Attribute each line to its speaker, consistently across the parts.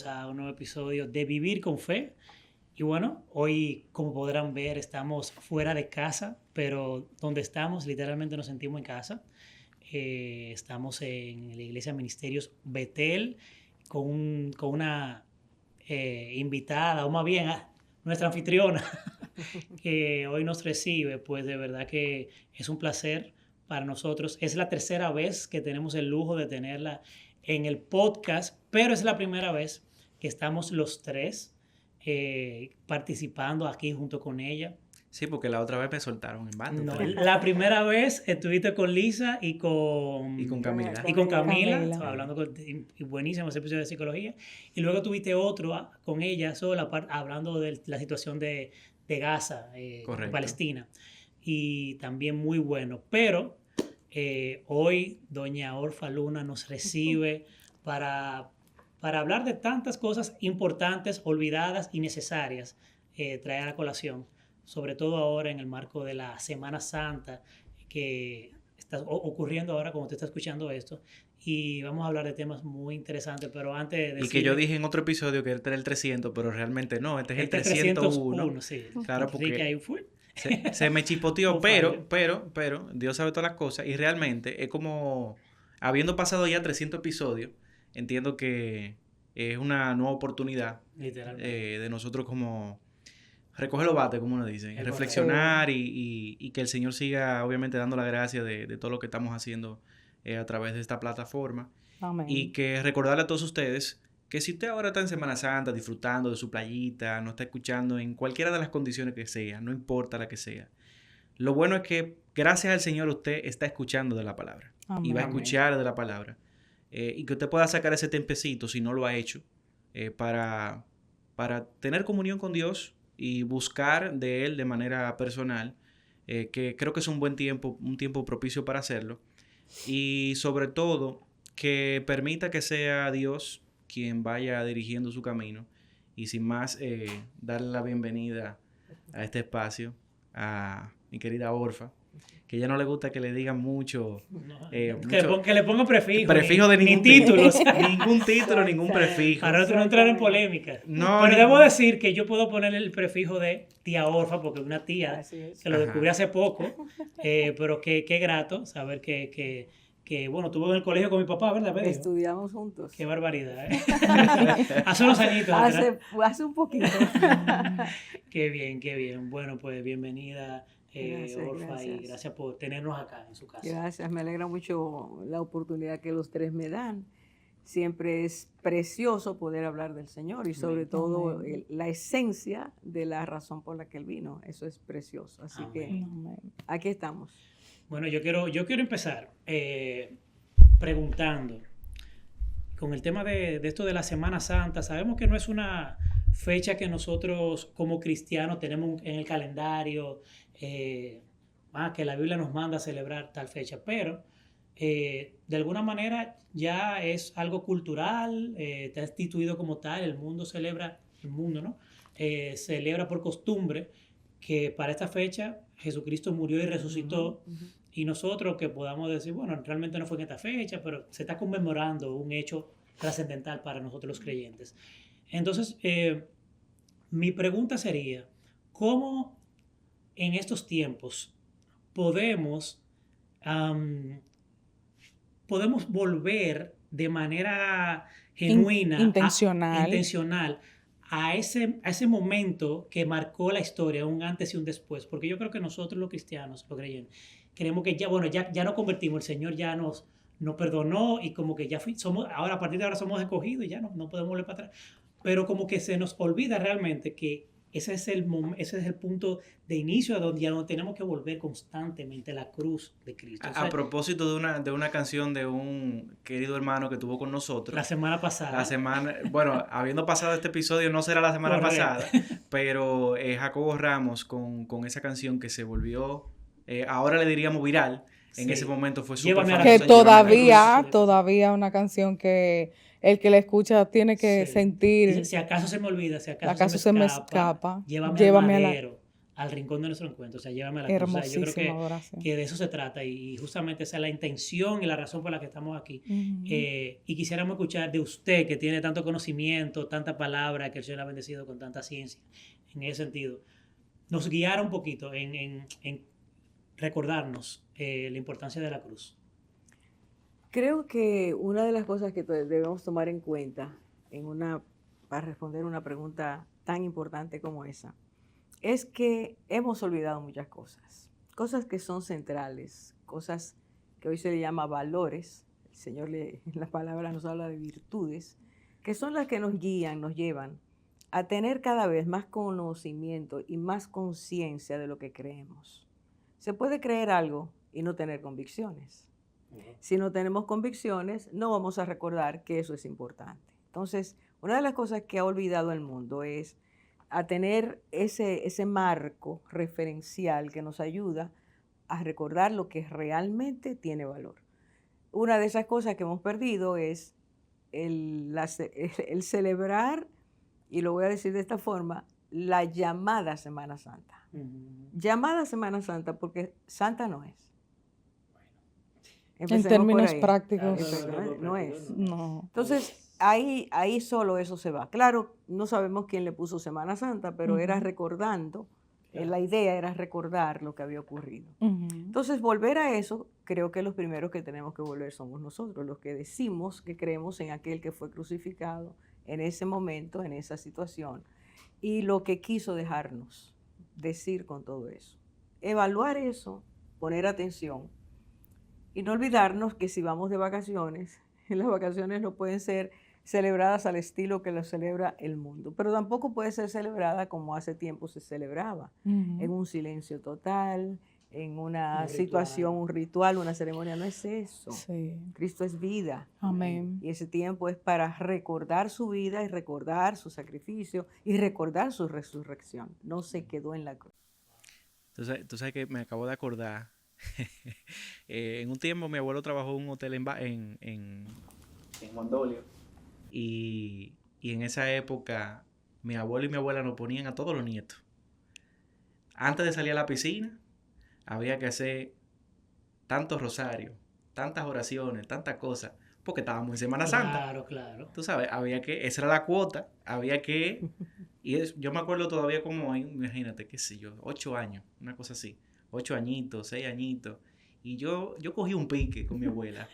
Speaker 1: Bienvenidos a un nuevo episodio de Vivir con Fe. Y bueno, hoy, como podrán ver, estamos fuera de casa, pero donde estamos, literalmente nos sentimos en casa. Estamos en la Iglesia Ministerios Betel con una invitada, o más bien nuestra anfitriona, que hoy nos recibe. Pues de verdad que es un placer para nosotros. Es la tercera vez que tenemos el lujo de tenerla en el podcast, pero es la primera vez que estamos los tres participando aquí junto con ella.
Speaker 2: Sí, porque la otra vez me soltaron en banda.
Speaker 1: No, la primera vez estuviste con Lisa y con
Speaker 2: Camila.
Speaker 1: Y con Camila. Hablando buenísimo ese episodio de psicología. Y luego tuviste otro con ella sola, hablando de la situación de Gaza, de Palestina. Y también muy bueno. Pero hoy doña Orfa Luna nos recibe para hablar de tantas cosas importantes, olvidadas y necesarias, traer a colación, sobre todo ahora en el marco de la Semana Santa que está ocurriendo ahora cuando usted está escuchando esto, y vamos a hablar de temas muy interesantes, pero antes de decirle,
Speaker 2: y que yo dije en otro episodio que este era el 300, pero realmente no, este es el 301.
Speaker 1: Sí.
Speaker 2: Claro, porque
Speaker 1: ahí fue.
Speaker 2: se me chipoteó, pero Dios sabe todas las cosas, y realmente es como, habiendo pasado ya 300 episodios, entiendo que es una nueva oportunidad de nosotros como recoger los bates, como uno dice, reflexionar y que el Señor siga obviamente dando la gracia de todo lo que estamos haciendo a través de esta plataforma.
Speaker 3: Amén.
Speaker 2: Y que recordarle a todos ustedes que si usted ahora está en Semana Santa disfrutando de su playita, no está escuchando en cualquiera de las condiciones que sea, no importa la que sea, lo bueno es que gracias al Señor usted está escuchando de la palabra. Amén. Y va a escuchar de la palabra. Y que usted pueda sacar ese tempecito, si no lo ha hecho, para tener comunión con Dios y buscar de Él de manera personal, que creo que es un buen tiempo, un tiempo propicio para hacerlo. Y sobre todo, que permita que sea Dios quien vaya dirigiendo su camino. Y sin más, darle la bienvenida a este espacio a mi querida Orfa, que ya no le gusta que le digan mucho.
Speaker 1: Que le ponga
Speaker 2: prefijo de ningún
Speaker 1: títulos.
Speaker 2: Ningún título, ningún prefijo.
Speaker 1: Para no entrar en polémica.
Speaker 2: No,
Speaker 1: pero debo decir que yo puedo ponerle el prefijo de tía Orfa, porque es una tía que lo descubrí hace poco. Pero qué grato saber que bueno, estuve en el colegio con mi papá, ¿verdad, Pedro?
Speaker 3: Estudiamos juntos.
Speaker 1: Qué barbaridad, ¿eh? Hace unos añitos.
Speaker 3: Hace un poquito.
Speaker 1: Qué bien. Bueno, pues bienvenida, Orfa, y gracias por tenernos acá en su casa.
Speaker 3: Gracias, me alegra mucho la oportunidad que los tres me dan. Siempre es precioso poder hablar del Señor y sobre todo la esencia de la razón por la que Él vino. Eso es precioso. Así que aquí estamos.
Speaker 1: Bueno, yo quiero empezar preguntando con el tema de esto de la Semana Santa. Sabemos que no es una fecha que nosotros como cristianos tenemos en el calendario, que la Biblia nos manda a celebrar tal fecha, pero de alguna manera ya es algo cultural, está instituido como tal, el mundo, ¿no? Celebra por costumbre que para esta fecha Jesucristo murió y resucitó. Y nosotros que podamos decir, bueno, realmente no fue en esta fecha, pero se está conmemorando un hecho trascendental para nosotros los creyentes. Entonces, mi pregunta sería, ¿cómo en estos tiempos podemos volver de manera genuina, intencional a ese momento que marcó la historia, un antes y un después? Porque yo creo que nosotros los cristianos, los creyentes, creemos que ya nos convertimos, el Señor ya nos perdonó y como que ahora a partir de ahora somos escogidos y ya no podemos volver para atrás. Pero como que se nos olvida realmente que ese es el punto de inicio a donde ya no tenemos que volver constantemente a la cruz de Cristo.
Speaker 2: A propósito de una canción de un querido hermano que tuvo con nosotros.
Speaker 1: La semana pasada.
Speaker 2: Bueno, habiendo pasado este episodio, no será la semana pasada, pero Jacobo Ramos con esa canción que se volvió, ahora le diríamos viral, en ese momento fue súper famosa.
Speaker 4: Que todavía una canción que el que la escucha tiene que sentir.
Speaker 1: Si acaso se me olvida,
Speaker 4: se me escapa.
Speaker 1: Llévame al al rincón de nuestro encuentro, o sea, llévame a la cruz. O sea, yo creo
Speaker 4: Hermosísima adoración.
Speaker 1: que de eso se trata y justamente esa es la intención y la razón por la que estamos aquí.
Speaker 4: Ujú.
Speaker 1: Y quisiéramos escuchar de usted que tiene tanto conocimiento, tanta palabra, que el Señor ha bendecido con tanta ciencia, en ese sentido, nos guiara un poquito en recordarnos la importancia de la cruz.
Speaker 3: Creo que una de las cosas que debemos tomar en cuenta para responder una pregunta tan importante como esa, es que hemos olvidado muchas cosas, cosas que son centrales, cosas que hoy se le llama valores. El Señor en la palabra nos habla de virtudes, que son las que nos guían, nos llevan a tener cada vez más conocimiento y más conciencia de lo que creemos. Se puede creer algo y no tener convicciones. Si no tenemos convicciones, no vamos a recordar que eso es importante. Entonces, una de las cosas que ha olvidado el mundo es a tener ese marco referencial que nos ayuda a recordar lo que realmente tiene valor. Una de esas cosas que hemos perdido es el celebrar, y lo voy a decir de esta forma, la llamada Semana Santa. Llamada Semana Santa porque santa no es.
Speaker 4: En
Speaker 3: Empecemos
Speaker 4: términos
Speaker 3: por ahí.
Speaker 4: prácticos,
Speaker 3: No es.
Speaker 4: no.
Speaker 3: Entonces, ahí solo eso se va. Claro, no sabemos quién le puso Semana Santa, pero era
Speaker 4: Ujú.
Speaker 3: recordando, la idea era recordar lo que había ocurrido.
Speaker 4: Ujú.
Speaker 3: Entonces, volver a eso, creo que los primeros que tenemos que volver somos nosotros, los que decimos que creemos en aquel que fue crucificado en ese momento, en esa situación, y lo que quiso dejarnos decir con todo eso. Evaluar eso, poner atención, y no olvidarnos que si vamos de vacaciones, las vacaciones no pueden ser celebradas al estilo que lo celebra el mundo, pero tampoco puede ser celebrada como hace tiempo se celebraba, en un silencio total, en una situación, un ritual, una ceremonia. No es eso.
Speaker 4: Sí.
Speaker 3: Cristo es vida.
Speaker 4: Amén.
Speaker 3: Y ese tiempo es para recordar su vida y recordar su sacrificio y recordar su resurrección. No se quedó en la cruz.
Speaker 2: Tú sabes que me acabo de acordar. En un tiempo mi abuelo trabajó en un hotel en Juan Dolio. Y en esa época mi abuelo y mi abuela nos ponían a todos los nietos. Antes de salir a la piscina, había que hacer tantos rosarios, tantas oraciones, tantas cosas, porque estábamos en Semana Santa.
Speaker 1: Claro, claro.
Speaker 2: Tú sabes, esa era la cuota, yo me acuerdo todavía como, imagínate, qué sé yo, 8 años, una cosa así, 8 añitos, 6 añitos, y yo cogí un pique con mi abuela.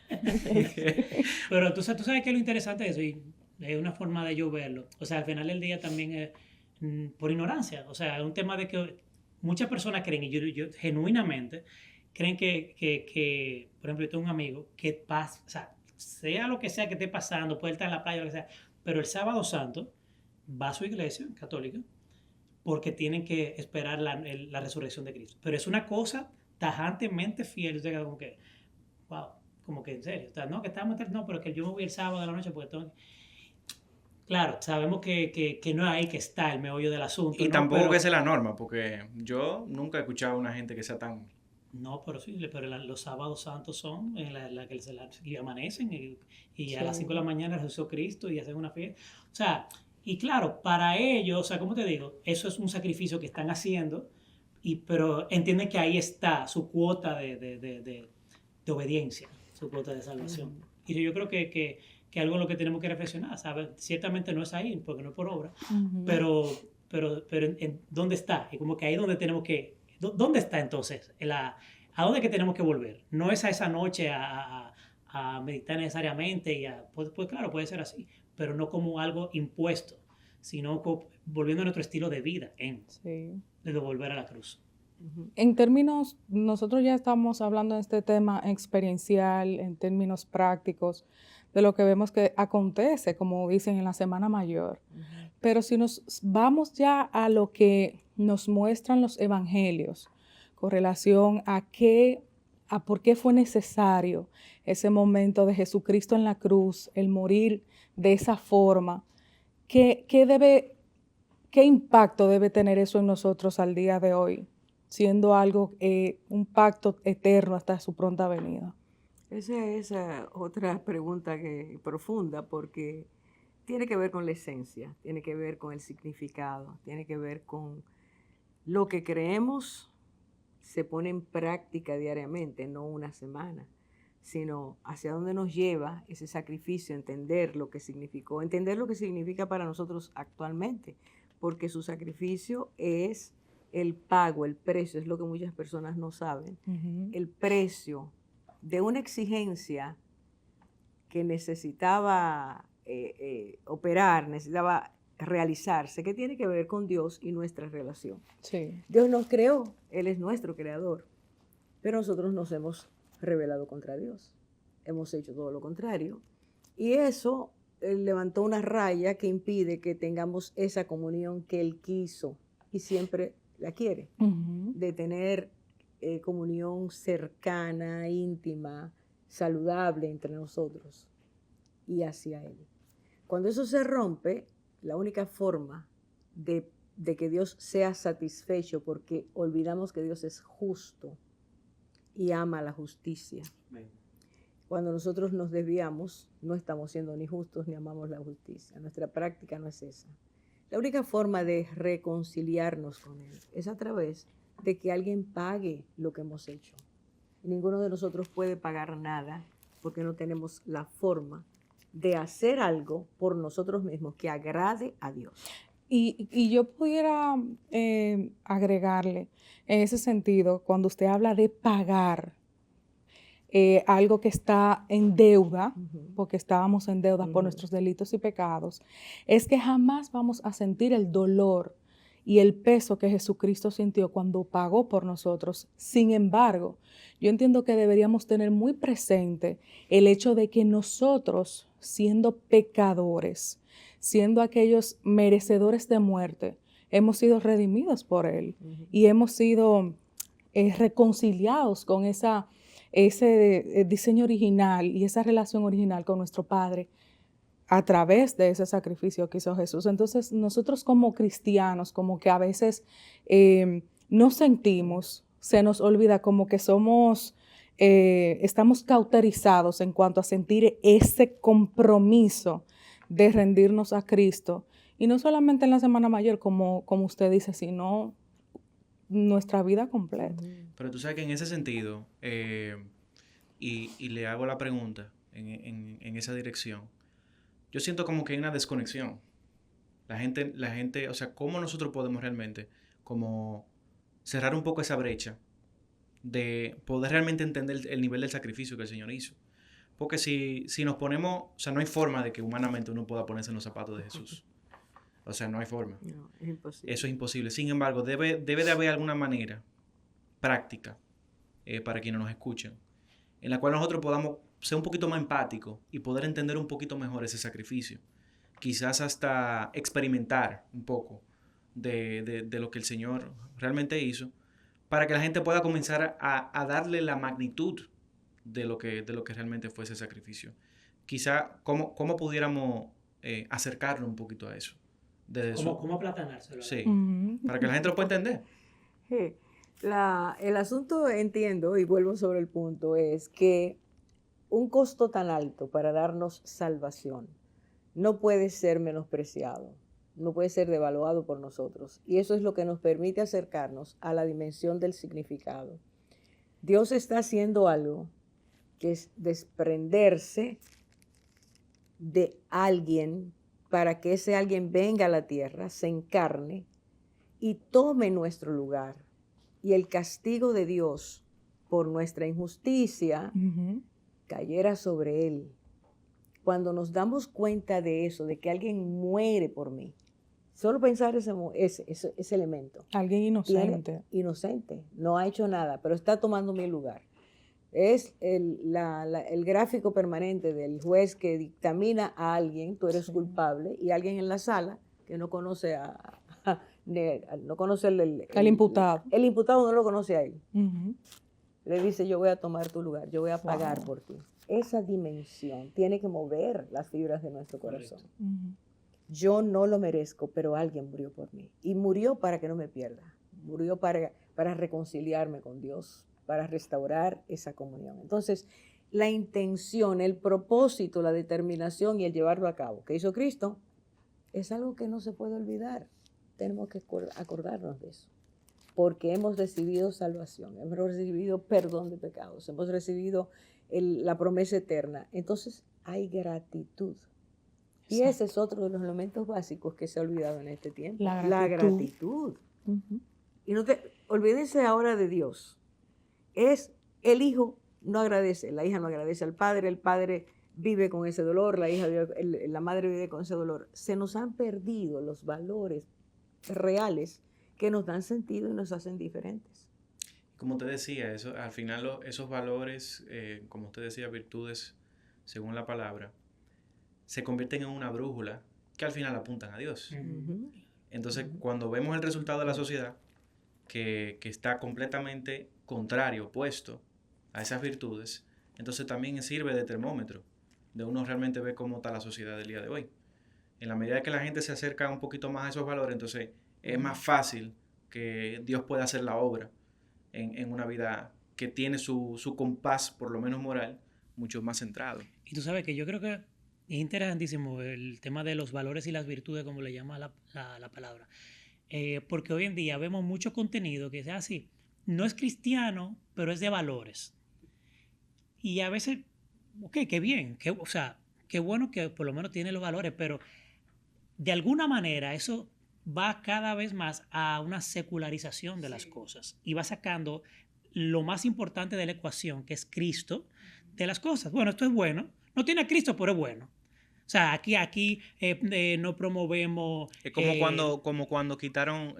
Speaker 1: Pero tú sabes que es lo interesante de eso, y es una forma de yo verlo. O sea, al final del día también es por ignorancia. O sea, es un tema de que muchas personas creen, y yo genuinamente creen que, por ejemplo, yo tengo un amigo que pasa, o sea lo que sea que esté pasando, puede estar en la playa o lo que sea, pero el sábado santo va a su iglesia católica porque tienen que esperar la resurrección de Cristo. Pero es una cosa tajantemente fiel. Usted queda como que, wow, como que en serio. O sea, no, que estamos, no, pero que yo me voy el sábado de la noche porque tengo... Claro, sabemos que no es ahí que está el meollo del asunto.
Speaker 2: Y
Speaker 1: ¿no?
Speaker 2: tampoco
Speaker 1: Pero,
Speaker 2: que sea la norma, porque yo nunca he escuchado a una gente que sea tan...
Speaker 1: no, pero sí, pero los sábados santos son en la que y amanecen y a
Speaker 3: Sí.
Speaker 1: las 5 de la mañana resucitó Cristo y hacen una fiesta. O sea, y claro, para ellos, o sea, ¿cómo te digo? Eso es un sacrificio que están haciendo, pero entienden que ahí está su cuota de obediencia, su cuota de salvación. Y yo creo que algo en lo que tenemos que reflexionar, ¿sabes? Ciertamente no es ahí, porque no es por obra, pero ¿en dónde está? Y como que ahí es donde tenemos que... ¿Dónde está entonces? ¿A dónde es que tenemos que volver? No es a esa noche a meditar necesariamente, pues claro, puede ser así, pero no como algo impuesto, sino volviendo a nuestro estilo de vida
Speaker 4: Sí.
Speaker 1: de volver a la cruz.
Speaker 4: En términos, nosotros ya estamos hablando de este tema experiencial, en términos prácticos, de lo que vemos que acontece, como dicen, en la Semana Mayor. Pero si nos vamos ya a lo que nos muestran los evangelios con relación a por qué fue necesario ese momento de Jesucristo en la cruz, el morir de esa forma, ¿qué impacto debe tener eso en nosotros al día de hoy, siendo algo, un pacto eterno hasta su pronta venida?
Speaker 3: Esa es otra pregunta profunda, porque tiene que ver con la esencia, tiene que ver con el significado, tiene que ver con Lo que creemos se pone en práctica diariamente, no una semana, sino hacia dónde nos lleva ese sacrificio, entender lo que significó, entender lo que significa para nosotros actualmente, porque su sacrificio es el pago, el precio, es lo que muchas personas no saben, el precio de una exigencia que necesitaba operar, necesitaba realizarse, que tiene que ver con Dios y nuestra relación.
Speaker 4: Sí.
Speaker 3: Dios nos creó, Él es nuestro creador, pero nosotros nos hemos rebelado contra Dios. Hemos hecho todo lo contrario. Y eso levantó una raya que impide que tengamos esa comunión que Él quiso y siempre la quiere, de tener comunión cercana, íntima, saludable entre nosotros y hacia Él. Cuando eso se rompe, la única forma de que Dios sea satisfecho, porque olvidamos que Dios es justo y ama la justicia. Cuando nosotros nos desviamos, no estamos siendo ni justos ni amamos la justicia. Nuestra práctica no es esa. La única forma de reconciliarnos con Él es a través de que alguien pague lo que hemos hecho. Ninguno de nosotros puede pagar nada porque no tenemos la forma de hacer algo por nosotros mismos que agrade a Dios.
Speaker 4: Y yo pudiera agregarle en ese sentido, cuando usted habla de pagar algo que está en deuda, porque estábamos en deuda por nuestros delitos y pecados, es que jamás vamos a sentir el dolor y el peso que Jesucristo sintió cuando pagó por nosotros. Sin embargo, yo entiendo que deberíamos tener muy presente el hecho de que nosotros, siendo pecadores, siendo aquellos merecedores de muerte, hemos sido redimidos por Él y hemos sido reconciliados con ese diseño original y esa relación original con nuestro Padre a través de ese sacrificio que hizo Jesús. Entonces, nosotros como cristianos, como que a veces no sentimos, se nos olvida como que estamos cauterizados en cuanto a sentir ese compromiso de rendirnos a Cristo. Y no solamente en la Semana Mayor, como usted dice, sino nuestra vida completa.
Speaker 2: Pero tú sabes que en ese sentido, y le hago la pregunta en esa dirección, yo siento como que hay una desconexión. La gente, o sea, ¿cómo nosotros podemos realmente como cerrar un poco esa brecha de poder realmente entender el nivel del sacrificio que el Señor hizo? Porque si nos ponemos, o sea, no hay forma de que humanamente uno pueda ponerse en los zapatos de Jesús. O sea, no hay forma.
Speaker 3: No, es imposible.
Speaker 2: Eso es imposible. Sin embargo, debe de haber alguna manera práctica para quienes nos escuchen, en la cual nosotros podamos ser un poquito más empáticos y poder entender un poquito mejor ese sacrificio. Quizás hasta experimentar un poco de lo que el Señor realmente hizo, para que la gente pueda comenzar a darle la magnitud de lo que realmente fue ese sacrificio. Quizá cómo pudiéramos acercarnos un poquito a eso.
Speaker 1: ¿Cómo aplatanárselo?
Speaker 2: Sí, para que la gente lo pueda entender.
Speaker 3: Sí. El asunto, entiendo, y vuelvo sobre el punto, es que un costo tan alto para darnos salvación no puede ser menospreciado, no puede ser devaluado por nosotros. Y eso es lo que nos permite acercarnos a la dimensión del significado. Dios está haciendo algo que es desprenderse de alguien para que ese alguien venga a la tierra, se encarne y tome nuestro lugar. Y el castigo de Dios por nuestra injusticia cayera sobre Él. Cuando nos damos cuenta de eso, de que alguien muere por mí, solo pensar ese elemento.
Speaker 4: Alguien inocente.
Speaker 3: Inocente, no ha hecho nada, pero está tomando mi lugar. Es el gráfico permanente del juez que dictamina a alguien, tú eres culpable, y alguien en la sala que no conoce no conoce
Speaker 4: al imputado.
Speaker 3: El imputado no lo conoce a él. Le dice, yo voy a tomar tu lugar, yo voy a pagar por ti. Esa dimensión tiene que mover las fibras de nuestro corazón. Yo no lo merezco, pero alguien murió por mí. Y murió para que no me pierda. Murió para reconciliarme con Dios, para restaurar esa comunión. Entonces, la intención, el propósito, la determinación y el llevarlo a cabo que hizo Cristo es algo que no se puede olvidar. Tenemos que acordarnos de eso. porque hemos recibido salvación, hemos recibido perdón de pecados, hemos recibido la promesa eterna. Entonces hay gratitud. Y ese es otro de los elementos básicos que se ha olvidado en este tiempo. La gratitud.
Speaker 4: Ujú.
Speaker 3: Y no olvídense ahora de Dios. Es el hijo no agradece, la hija no agradece al padre, el padre vive con ese dolor, la madre vive con ese dolor. Se nos han perdido los valores reales que nos dan sentido y nos hacen diferentes.
Speaker 2: Como te decía, eso, al final esos valores, como usted decía, virtudes, según la palabra, se convierten en una brújula que al final apuntan a Dios.
Speaker 3: Ujú.
Speaker 2: Entonces, cuando vemos el resultado de la sociedad, que está completamente contrario, opuesto a esas virtudes, entonces también sirve de termómetro, de uno realmente ver cómo está la sociedad del día de hoy. En la medida que la gente se acerca un poquito más a esos valores, entonces es más fácil que Dios pueda hacer la obra en una vida que tiene su compás, por lo menos moral, mucho más centrado.
Speaker 1: Y tú sabes que yo creo que es interesantísimo el tema de los valores y las virtudes, como le llama la palabra. Porque hoy en día vemos mucho contenido que es así, no es cristiano, pero es de valores. Y a veces, ok, qué bien, o sea, qué bueno que por lo menos tiene los valores, pero de alguna manera eso va cada vez más a una secularización de las cosas y va sacando lo más importante de la ecuación, que es Cristo, de las cosas. Bueno, esto es bueno, no tiene a Cristo, pero es bueno. O sea, aquí no promovemos...
Speaker 2: Es como cuando quitaron,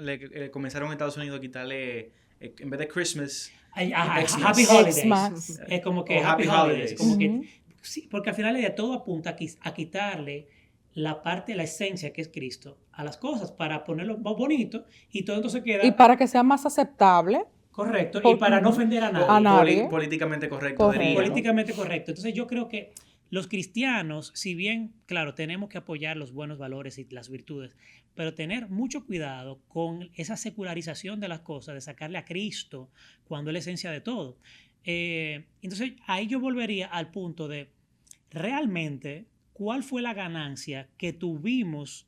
Speaker 2: comenzaron en Estados Unidos a quitarle, en vez de Christmas, Xmas.
Speaker 1: Happy Holidays.
Speaker 4: Xmas.
Speaker 1: Es como que
Speaker 2: O
Speaker 1: Happy
Speaker 2: Happy
Speaker 1: Holidays.
Speaker 2: Holidays.
Speaker 1: Como que,
Speaker 4: Ujú.
Speaker 1: sí, porque al final de todo apunta a quitarle la parte, la esencia que es Cristo a las cosas para ponerlo más bonito y todo entonces queda
Speaker 4: Y para que sea más aceptable
Speaker 1: correcto y
Speaker 4: por-
Speaker 1: para no
Speaker 4: ujú.
Speaker 1: ofender a
Speaker 4: A
Speaker 1: nadie.
Speaker 4: nadie.
Speaker 2: Políticamente correcto,
Speaker 4: Correcto.
Speaker 2: diría, ¿no?
Speaker 1: Políticamente correcto. Entonces yo creo que los cristianos, si bien, claro, tenemos que apoyar los buenos valores y las virtudes, pero tener mucho cuidado con esa secularización de las cosas, de sacarle a Cristo cuando es la esencia de todo. Entonces ahí yo volvería al punto de realmente cuál fue la ganancia que tuvimos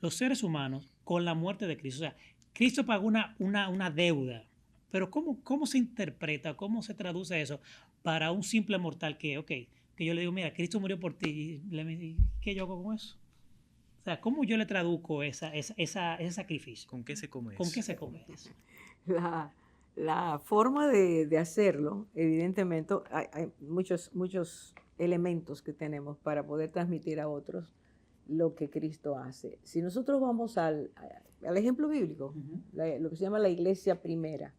Speaker 1: los seres humanos con la muerte de Cristo. O sea, Cristo pagó una deuda, pero ¿cómo se interpreta, cómo se traduce eso para un simple mortal que yo le digo, mira, Cristo murió por ti, ¿qué yo hago con eso? O sea, ¿cómo yo le traduzco ese sacrificio?
Speaker 2: ¿Con qué se come
Speaker 1: ¿Con
Speaker 2: eso?
Speaker 1: qué se come eso?
Speaker 3: La forma de hacerlo, evidentemente, hay muchos elementos que tenemos para poder transmitir a otros lo que Cristo hace. Si nosotros vamos al ejemplo bíblico, lo que se llama la iglesia primera,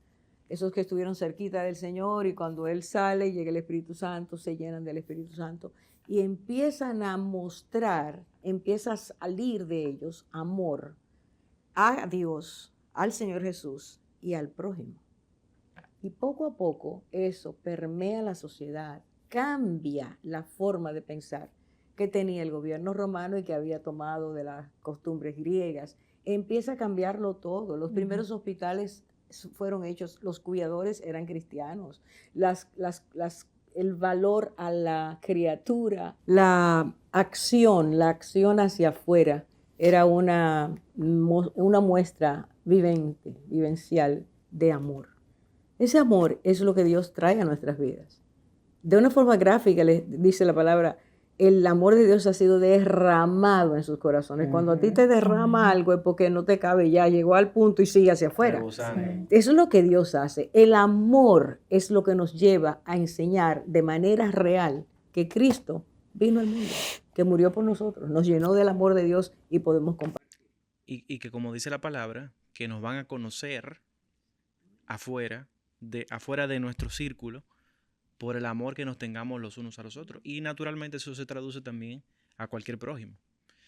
Speaker 3: esos que estuvieron cerquita del Señor y cuando Él sale, llega el Espíritu Santo, se llenan del Espíritu Santo y empiezan a mostrar, empieza a salir de ellos amor a Dios, al Señor Jesús y al prójimo. Y poco a poco eso permea la sociedad, cambia la forma de pensar que tenía el gobierno romano y que había tomado de las costumbres griegas. Empieza a cambiarlo todo. Los primeros hospitales fueron hechos, los cuidadores eran cristianos, el valor a la criatura, la acción hacia afuera era una muestra vivencial de amor. Ese amor es lo que Dios trae a nuestras vidas. De una forma gráfica, le dice la palabra, el amor de Dios ha sido derramado en sus corazones. Cuando a ti te derrama algo es porque no te cabe ya, llegó al punto y sigue hacia afuera. Eso es lo que Dios hace. El amor es lo que nos lleva a enseñar de manera real que Cristo vino al mundo, que murió por nosotros, nos llenó del amor de Dios y podemos compartir.
Speaker 2: Y que como dice la palabra, que nos van a conocer afuera de nuestro círculo por el amor que nos tengamos los unos a los otros. Y naturalmente eso se traduce también a cualquier prójimo.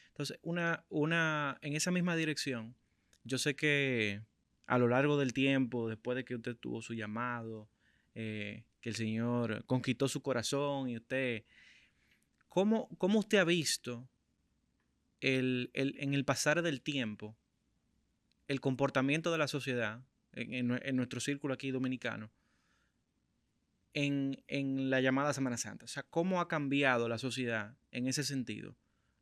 Speaker 2: Entonces, en esa misma dirección, yo sé que a lo largo del tiempo, después de que usted tuvo su llamado, que el Señor conquistó su corazón y usted, ¿cómo usted ha visto en el pasar del tiempo el comportamiento de la sociedad en nuestro círculo aquí dominicano en la llamada Semana Santa? O sea, ¿cómo ha cambiado la sociedad en ese sentido?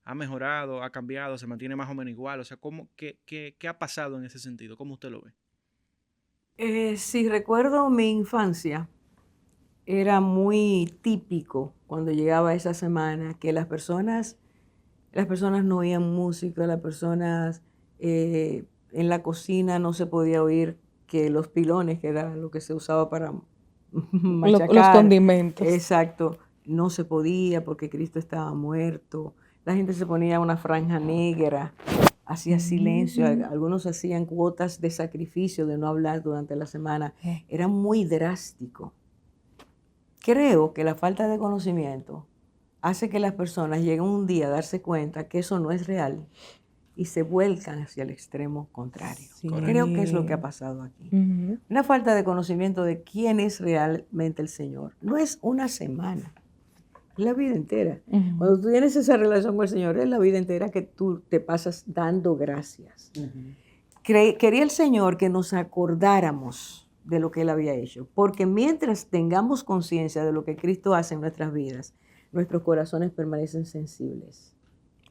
Speaker 2: ¿Ha mejorado? ¿Ha cambiado? ¿Se mantiene más o menos igual? O sea, ¿qué ha pasado en ese sentido? ¿Cómo usted lo ve?
Speaker 3: Si recuerdo mi infancia, era muy típico cuando llegaba esa semana que las personas no oían música, las personas en la cocina no se podía oír que los pilones, que era lo que se usaba para
Speaker 4: Los
Speaker 3: machacar,
Speaker 4: condimentos.
Speaker 3: exacto, no se podía porque Cristo estaba muerto. La gente se ponía una franja negra, hacía silencio, algunos hacían cuotas de sacrificio de no hablar durante la semana. Era muy drástico. Creo que la falta de conocimiento hace que las personas lleguen un día a darse cuenta que eso no es real y se vuelcan hacia el extremo contrario.
Speaker 4: Sí.
Speaker 3: Creo que es lo que ha pasado aquí. Una falta de conocimiento de quién es realmente el Señor. No es una semana, es la vida entera. Cuando tú tienes esa relación con el Señor, es la vida entera que tú te pasas dando gracias. Quería el Señor que nos acordáramos de lo que Él había hecho, porque mientras tengamos conciencia de lo que Cristo hace en nuestras vidas, nuestros corazones permanecen sensibles.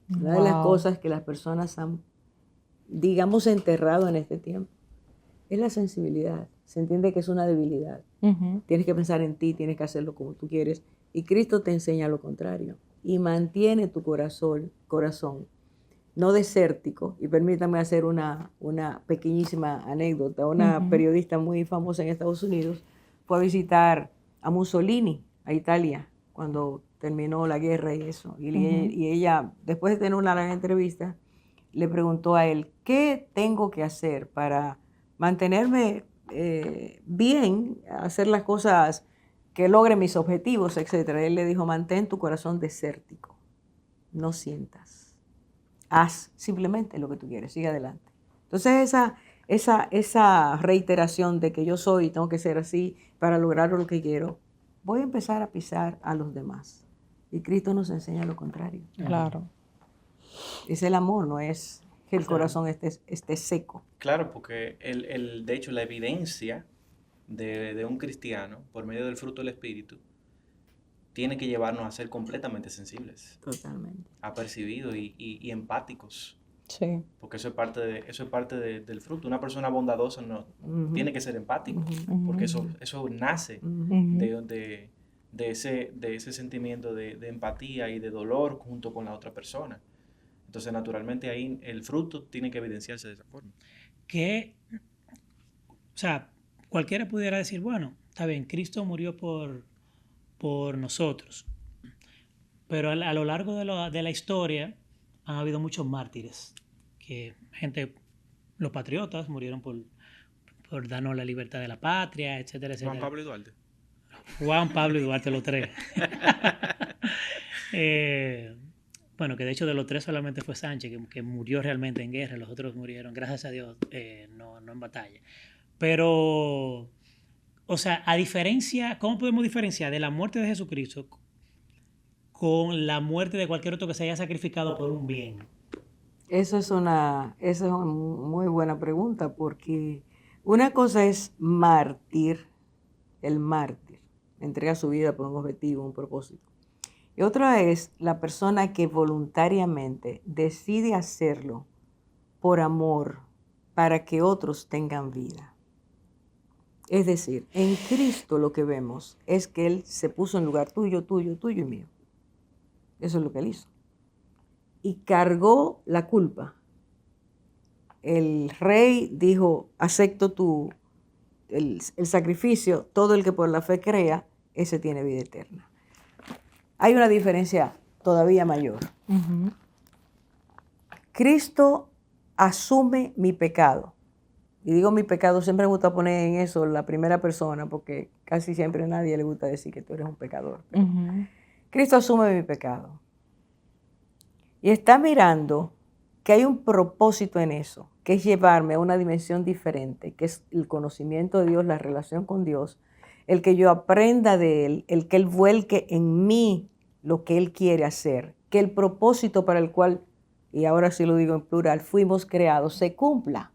Speaker 3: Una de las cosas que las personas han, digamos, enterrado en este tiempo es la sensibilidad. Se entiende que es una debilidad. Tienes que pensar en ti, tienes que hacerlo como tú quieres. Y Cristo te enseña lo contrario. Y mantiene tu corazón no desértico. Y permítame hacer una pequeñísima anécdota. Una periodista muy famosa en Estados Unidos fue a visitar a Mussolini, a Italia, cuando terminó la guerra y eso. Y ella, después de tener una larga entrevista, le preguntó a él, ¿qué tengo que hacer para mantenerme bien, hacer las cosas que logren mis objetivos, etcétera? Él le dijo, mantén tu corazón desértico, no sientas. Haz simplemente lo que tú quieres, sigue adelante. Entonces esa reiteración de que yo soy y tengo que ser así para lograr lo que quiero, voy a empezar a pisar a los demás. Y Cristo nos enseña lo contrario.
Speaker 4: Claro.
Speaker 3: Es el amor, no es que el corazón esté seco.
Speaker 2: Claro, porque de hecho la evidencia de un cristiano por medio del fruto del Espíritu tiene que llevarnos a ser completamente sensibles.
Speaker 3: Totalmente.
Speaker 2: Apercibidos y empáticos.
Speaker 4: Sí.
Speaker 2: Porque eso es parte del fruto. Una persona bondadosa no tiene que ser empático, porque eso nace de ese sentimiento de empatía y de dolor junto con la otra persona. Entonces, naturalmente, ahí el fruto tiene que evidenciarse de esa forma.
Speaker 1: O sea, cualquiera pudiera decir, bueno, está bien, Cristo murió por nosotros, pero a lo largo de la historia han habido muchos mártires, los patriotas murieron por darnos la libertad de la patria, etcétera, etcétera.
Speaker 2: Juan Pablo y Duarte.
Speaker 1: Juan Pablo y Duarte, los tres. Bueno, que de hecho de los tres solamente fue Sánchez, que murió realmente en guerra, los otros murieron, gracias a Dios, no en batalla. Pero, o sea, ¿cómo podemos diferenciar de la muerte de Jesucristo con la muerte de cualquier otro que se haya sacrificado por un bien?
Speaker 3: Esa es una muy buena pregunta, porque una cosa es el mártir, entrega su vida por un objetivo, un propósito. Y otra es la persona que voluntariamente decide hacerlo por amor, para que otros tengan vida. Es decir, en Cristo lo que vemos es que Él se puso en lugar tuyo y mío. Eso es lo que Él hizo. Y cargó la culpa. El rey dijo, acepto el sacrificio, todo el que por la fe crea, ese tiene vida eterna. Hay una diferencia todavía mayor. Cristo asume mi pecado. Y digo mi pecado, siempre me gusta poner en eso la primera persona, porque casi siempre a nadie le gusta decir que tú eres un pecador. Cristo asume mi pecado. Y está mirando que hay un propósito en eso, que es llevarme a una dimensión diferente, que es el conocimiento de Dios, la relación con Dios, el que yo aprenda de Él, el que Él vuelque en mí lo que Él quiere hacer, que el propósito para el cual, y ahora sí lo digo en plural, fuimos creados, se cumpla.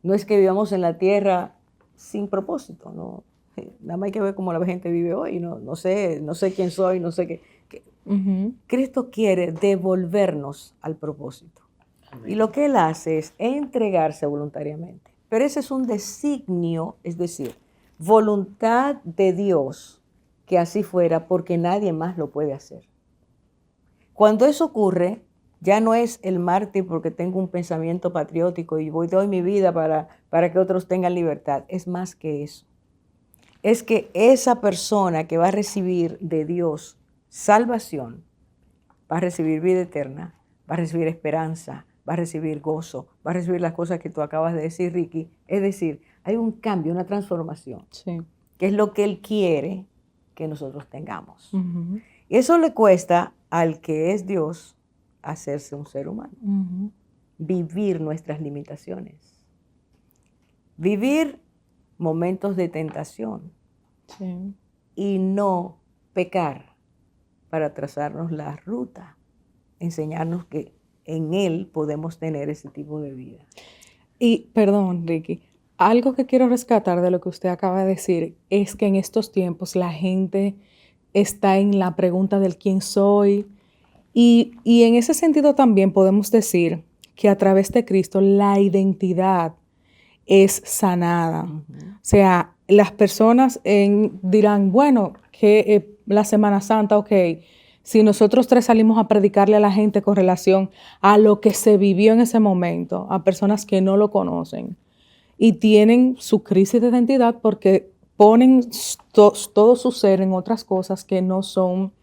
Speaker 3: No es que vivamos en la tierra sin propósito, no. Nada más hay que ver cómo la gente vive hoy, no sé quién soy, no sé qué. Cristo quiere devolvernos al propósito. Amén. Y lo que Él hace es entregarse voluntariamente. Pero ese es un designio, es decir, voluntad de Dios que así fuera porque nadie más lo puede hacer. Cuando eso ocurre, ya no es el mártir porque tengo un pensamiento patriótico y doy mi vida para que otros tengan libertad. Es más que eso. Es que esa persona que va a recibir de Dios salvación, va a recibir vida eterna, va a recibir esperanza, va a recibir gozo, va a recibir las cosas que tú acabas de decir, Ricky. Es decir, hay un cambio, una transformación,
Speaker 4: Sí.
Speaker 3: que es lo que Él quiere que nosotros tengamos.
Speaker 4: Ujú,
Speaker 3: Y eso le cuesta al que es Dios hacerse un ser humano,
Speaker 4: ujú.
Speaker 3: vivir nuestras limitaciones, vivir momentos de tentación
Speaker 4: Sí.
Speaker 3: y no pecar para trazarnos la ruta, enseñarnos que en Él podemos tener ese tipo de vida.
Speaker 4: Y perdón, Ricky, algo que quiero rescatar de lo que usted acaba de decir es que en estos tiempos la gente está en la pregunta del quién soy y en ese sentido también podemos decir que a través de Cristo la identidad es sanada. O sea, las personas dirán, bueno, que la Semana Santa, ok, si nosotros tres salimos a predicarle a la gente con relación a lo que se vivió en ese momento, a personas que no lo conocen y tienen su crisis de identidad porque ponen todo su ser en otras cosas que no son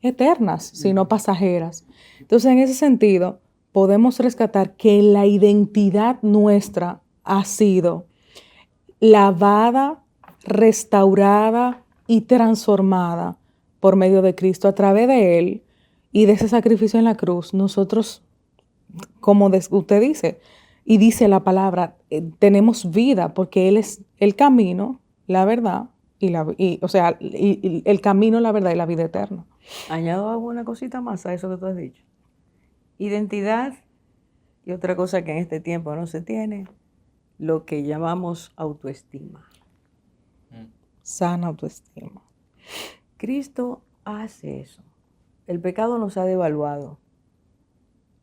Speaker 4: eternas, sino pasajeras. Entonces, en ese sentido, podemos rescatar que la identidad nuestra ha sido lavada, restaurada y transformada por medio de Cristo a través de Él y de ese sacrificio en la cruz. Nosotros, como usted dice, y dice la palabra, tenemos vida porque Él es el camino, la verdad, y el camino, la verdad y la vida eterna.
Speaker 3: Añado alguna cosita más a eso que tú has dicho. Identidad y otra cosa que en este tiempo no se tiene, lo que llamamos autoestima.
Speaker 4: Sana autoestima.
Speaker 3: Cristo hace eso. El pecado nos ha devaluado,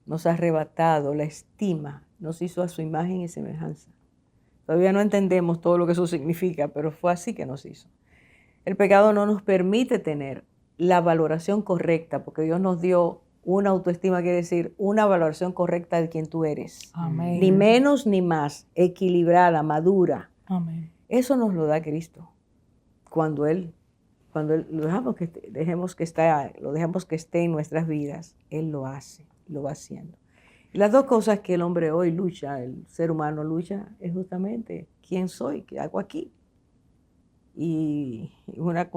Speaker 3: nos ha arrebatado la estima, nos hizo a su imagen y semejanza. Todavía no entendemos todo lo que eso significa, pero fue así que nos hizo. El pecado no nos permite tener la valoración correcta, porque Dios nos dio una autoestima, quiere decir una valoración correcta de quien tú eres.
Speaker 4: Amén.
Speaker 3: Ni menos ni más, equilibrada, madura.
Speaker 4: Amén.
Speaker 3: Eso nos lo da Cristo. Cuando Él lo dejemos que esté en nuestras vidas, Él lo hace, lo va haciendo. Y las dos cosas que el hombre hoy lucha, el ser humano lucha, es justamente quién soy, qué hago aquí. Y una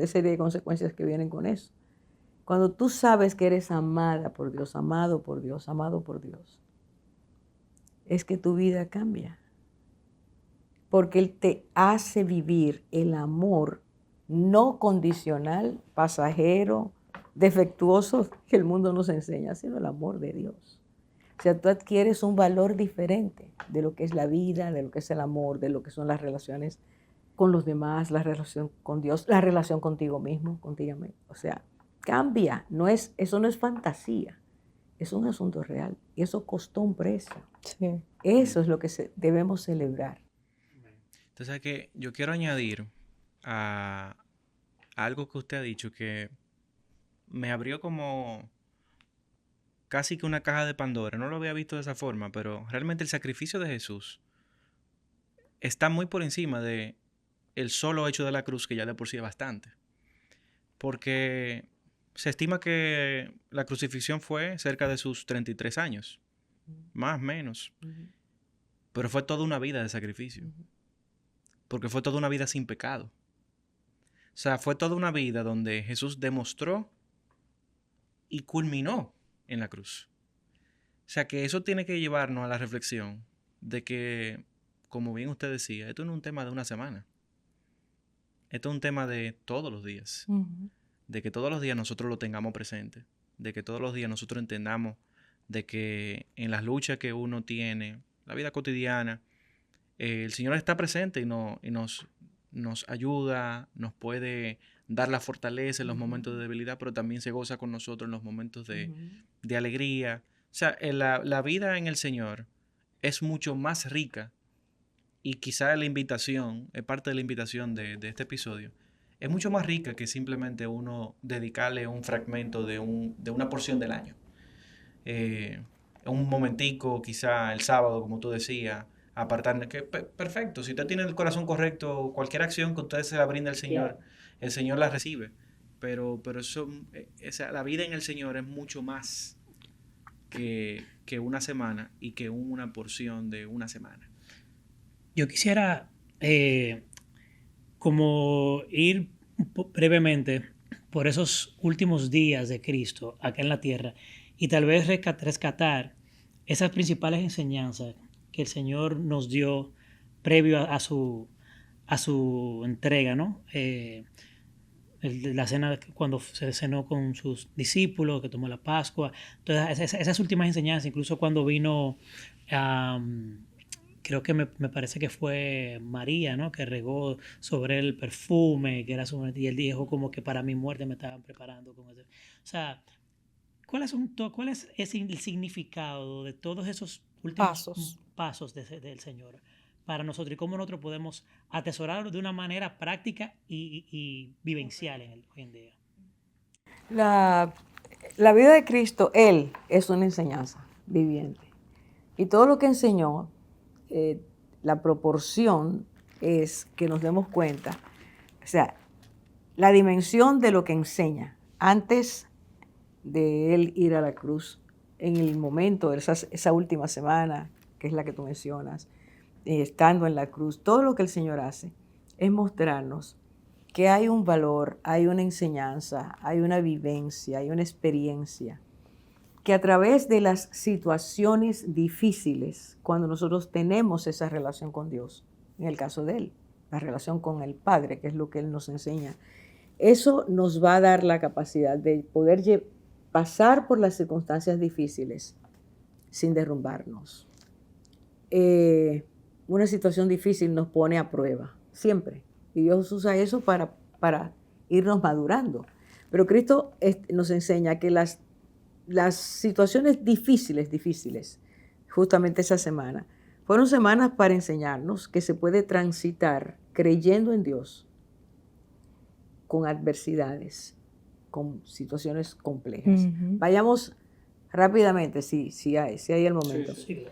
Speaker 3: serie de consecuencias que vienen con eso. Cuando tú sabes que eres amada por Dios, amado por Dios, amado por Dios, es que tu vida cambia. Porque Él te hace vivir el amor no condicional, pasajero, defectuoso que el mundo nos enseña, sino el amor de Dios. O sea, tú adquieres un valor diferente de lo que es la vida, de lo que es el amor, de lo que son las relaciones con los demás, la relación con Dios, la relación contigo mismo, contigo mismo. O sea, cambia. Eso no es fantasía, es un asunto real. Y eso costó un precio.
Speaker 4: Sí.
Speaker 3: Eso es lo que debemos celebrar.
Speaker 2: Entonces, que yo quiero añadir a algo que usted ha dicho que me abrió como casi que una caja de Pandora. No lo había visto de esa forma, pero realmente el sacrificio de Jesús está muy por encima de el solo hecho de la cruz, que ya de por sí es bastante. Porque se estima que la crucifixión fue cerca de sus 33 años, más o menos. Pero fue toda una vida de sacrificio. Porque fue toda una vida sin pecado. O sea, fue toda una vida donde Jesús demostró y culminó en la cruz. O sea, que eso tiene que llevarnos a la reflexión de que, como bien usted decía, esto no es un tema de una semana. Esto es un tema de todos los días. De que todos los días nosotros lo tengamos presente. De que todos los días nosotros entendamos de que en las luchas que uno tiene, la vida cotidiana, el Señor está presente y nos ayuda, nos puede dar la fortaleza en los momentos de debilidad, pero también se goza con nosotros en los momentos de alegría. O sea, la vida en el Señor es mucho más rica y quizá la invitación, es parte de la invitación de este episodio, es mucho más rica que simplemente uno dedicarle un fragmento de una porción del año. Un momentico, quizá el sábado, como tú decías, apartar, que perfecto, si usted tiene el corazón correcto, cualquier acción que usted se la brinda al Señor, el Señor la recibe. Pero eso, la vida en el Señor es mucho más que una semana y que una porción de una semana.
Speaker 1: Yo quisiera como ir brevemente por esos últimos días de Cristo acá en la tierra y tal vez rescatar esas principales enseñanzas que el Señor nos dio previo a su entrega, ¿no? La cena cuando se cenó con sus discípulos, que tomó la Pascua, todas esas últimas enseñanzas, incluso cuando vino, creo que me parece que fue María, ¿no? Que regó sobre él el perfume, que era y él dijo como que para mi muerte me estaban preparando con eso. O sea, ¿cuál es el significado de todos esos últimos pasos del Señor para nosotros y cómo nosotros podemos atesorarlo de una manera práctica y vivencial hoy en día?
Speaker 3: La vida de Cristo, Él es una enseñanza viviente. Y todo lo que enseñó, la proporción es que nos demos cuenta, o sea, la dimensión de lo que enseña antes de Él ir a la cruz, en el momento de esa última semana, que es la que tú mencionas, estando en la cruz, todo lo que el Señor hace es mostrarnos que hay un valor, hay una enseñanza, hay una vivencia, hay una experiencia, que a través de las situaciones difíciles, cuando nosotros tenemos esa relación con Dios, en el caso de Él, la relación con el Padre, que es lo que Él nos enseña, eso nos va a dar la capacidad de poder pasar por las circunstancias difíciles sin derrumbarnos. Una situación difícil nos pone a prueba, siempre. Y Dios usa eso para irnos madurando. Pero Cristo nos enseña que las situaciones difíciles, justamente esa semana, fueron semanas para enseñarnos que se puede transitar creyendo en Dios con adversidades, con situaciones complejas. Uh-huh. Vayamos rápidamente, si hay el momento. Sí.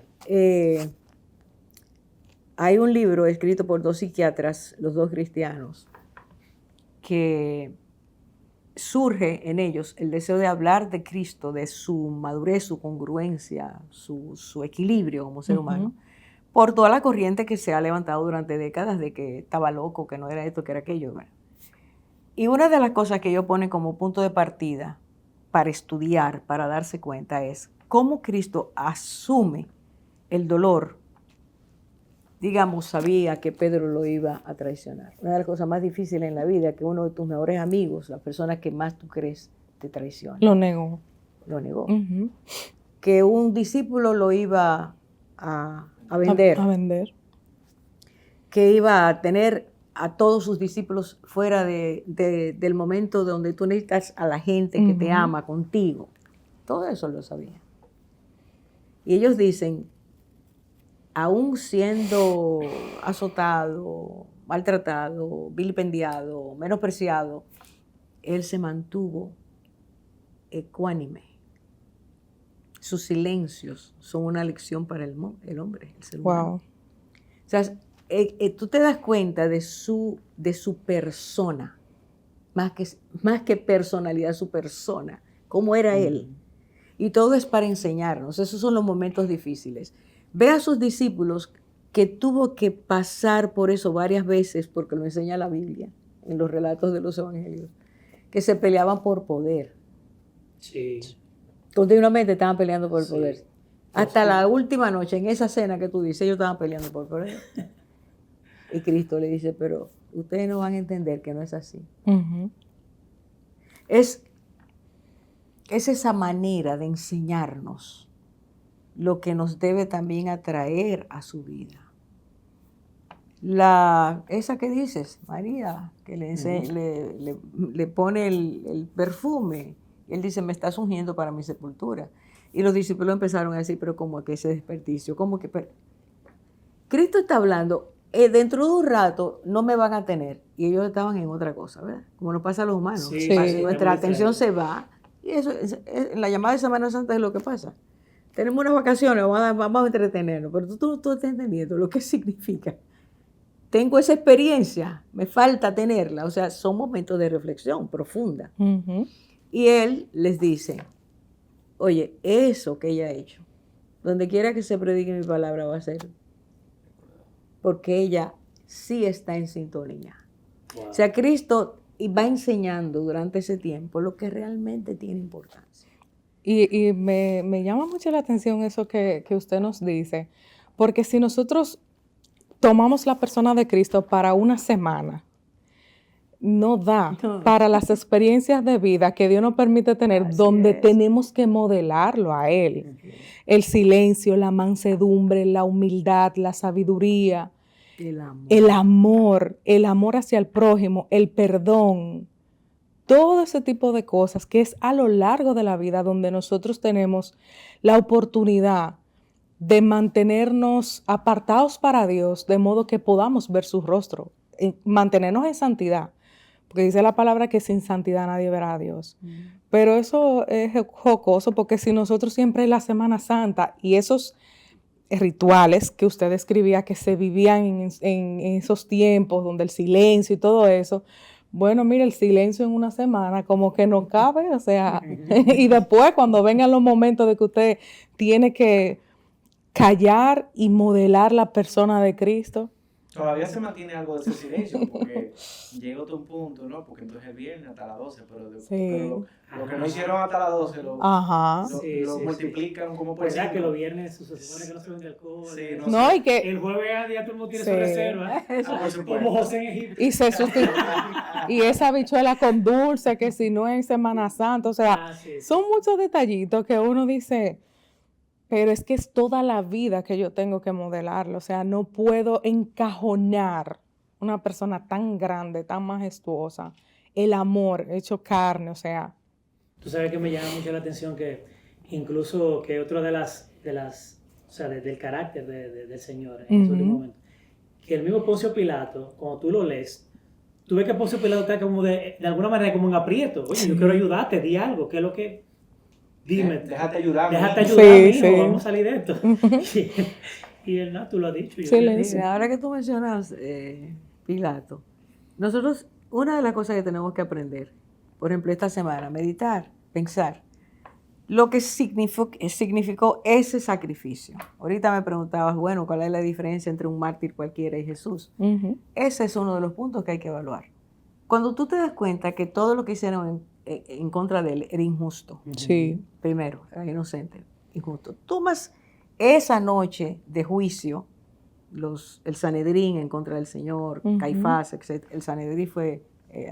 Speaker 3: Hay un libro escrito por 2 psiquiatras, los 2 cristianos, que surge en ellos el deseo de hablar de Cristo, de su madurez, su congruencia, su equilibrio como ser humano, por toda la corriente que se ha levantado durante décadas de que estaba loco, que no era esto, que era aquello. Bueno. Y una de las cosas que ellos ponen como punto de partida para estudiar, para darse cuenta, es cómo Cristo asume el dolor. Digamos, sabía que Pedro lo iba a traicionar. Una de las cosas más difíciles en la vida es que uno de tus mejores amigos, la persona que más tú crees, te traiciona.
Speaker 4: Lo negó.
Speaker 3: Lo negó. Uh-huh. Que un discípulo lo iba a vender.
Speaker 4: A vender.
Speaker 3: Que iba a tener a todos sus discípulos fuera del momento donde tú necesitas a la gente que te ama contigo. Todo eso lo sabía. Y ellos dicen, aún siendo azotado, maltratado, vilipendiado, menospreciado, él se mantuvo ecuánime. Sus silencios son una lección para el hombre, el ser humano.
Speaker 4: Wow.
Speaker 3: O sea, tú te das cuenta de su persona, más que personalidad, su persona, cómo era él. Y todo es para enseñarnos. Esos son los momentos difíciles. Ve a sus discípulos que tuvo que pasar por eso varias veces, porque lo enseña la Biblia, en los relatos de los evangelios, que se peleaban por poder.
Speaker 1: Sí.
Speaker 3: Continuamente estaban peleando por el poder. Hasta la última noche, en esa cena que tú dices, ellos estaban peleando por el poder. Y Cristo le dice, pero ustedes no van a entender que no es así. Uh-huh. Es esa manera de enseñarnos lo que nos debe también atraer a su vida. Esa que dices, María, que le pone el perfume. Él dice, me estás ungiendo para mi sepultura. Y los discípulos empezaron a decir, pero ¿cómo que ese desperdicio? ¿Cómo que? Cristo está hablando, dentro de un rato no me van a tener. Y ellos estaban en otra cosa, ¿verdad? Como nos pasa a los humanos.
Speaker 1: Sí,
Speaker 4: sí,
Speaker 3: Nuestra atención se va. Y eso, en la llamada de Semana Santa es lo que pasa. Tenemos unas vacaciones, vamos a entretenernos, pero tú estás entendiendo lo que significa. Tengo esa experiencia, me falta tenerla. O sea, son momentos de reflexión profunda.
Speaker 4: Ujú.
Speaker 3: Y él les dice, oye, eso que ella ha hecho, donde quiera que se predique mi palabra va a ser, porque ella sí está en sintonía.
Speaker 1: Wow.
Speaker 3: O sea, Cristo va enseñando durante ese tiempo lo que realmente tiene importancia.
Speaker 4: Y me llama mucho la atención eso que usted nos dice, porque si nosotros tomamos la persona de Cristo para una semana, no da
Speaker 3: No.
Speaker 4: para las experiencias de vida que Dios nos permite tener,
Speaker 3: Así
Speaker 4: donde
Speaker 3: es.
Speaker 4: tenemos que modelarlo a Él. El silencio, la mansedumbre, la humildad, la sabiduría, el amor hacia el prójimo, el perdón, todo ese tipo de cosas que es a lo largo de la vida donde nosotros tenemos la oportunidad de mantenernos apartados para Dios, de modo que podamos ver su rostro, mantenernos en santidad, porque dice la palabra que sin santidad nadie verá a Dios. Pero eso es jocoso, porque si nosotros siempre en la Semana Santa y esos rituales que usted describía que se vivían en esos tiempos donde el silencio y todo eso, bueno, mire, el silencio en una semana como que no cabe, o sea, y después cuando vengan los momentos de que usted tiene que callar y modelar la persona de Cristo.
Speaker 2: Todavía se mantiene algo de ese silencio, porque llega otro punto, ¿no? Porque entonces es viernes hasta las 12, pero lo que no hicieron hasta las 12
Speaker 4: Ajá.
Speaker 2: lo multiplican como por
Speaker 1: ¿Verdad que
Speaker 2: 5.
Speaker 1: los viernes se supone que no se vende alcohol?
Speaker 2: Sí,
Speaker 4: No, y que
Speaker 1: El jueves ya todo el mundo tiene
Speaker 4: Sí.
Speaker 1: su reserva.
Speaker 2: por supuesto.
Speaker 1: Como José en Egipto.
Speaker 4: y se y esa habichuela con dulce que si no es Semana Santa, o sea,
Speaker 1: Sí.
Speaker 4: son muchos detallitos que uno dice, pero es que es toda la vida que yo tengo que modelarlo, o sea, no puedo encajonar una persona tan grande, tan majestuosa, el amor hecho carne, o sea.
Speaker 1: Tú sabes que me llama mucho la atención que incluso que otra de las o sea, del carácter del Señor en ese último momento, que el mismo Poncio Pilato, cuando tú lo lees, tú ves que Poncio Pilato está como de alguna manera como en aprieto. Oye, yo quiero ayudarte, di algo, ¿qué es lo que? Dime.
Speaker 2: Déjate ayudar.
Speaker 1: Déjate ayudar, mijo,
Speaker 4: Sí.
Speaker 1: vamos a salir de esto. Y él, no, tú lo has dicho. Yo
Speaker 4: Silencio.
Speaker 3: Mira, ahora que tú mencionas Pilato, nosotros, una de las cosas que tenemos que aprender, por ejemplo, esta semana, meditar, pensar, lo que significó ese sacrificio. Ahorita me preguntabas, bueno, ¿cuál es la diferencia entre un mártir cualquiera y Jesús? Ese es uno de los puntos que hay que evaluar. Cuando tú te das cuenta que todo lo que hicieron en contra de él era injusto,
Speaker 4: Sí.
Speaker 3: primero, era inocente, injusto. Tomas esa noche de juicio, el Sanedrín en contra del Señor, Caifás, etc. El Sanedrín fue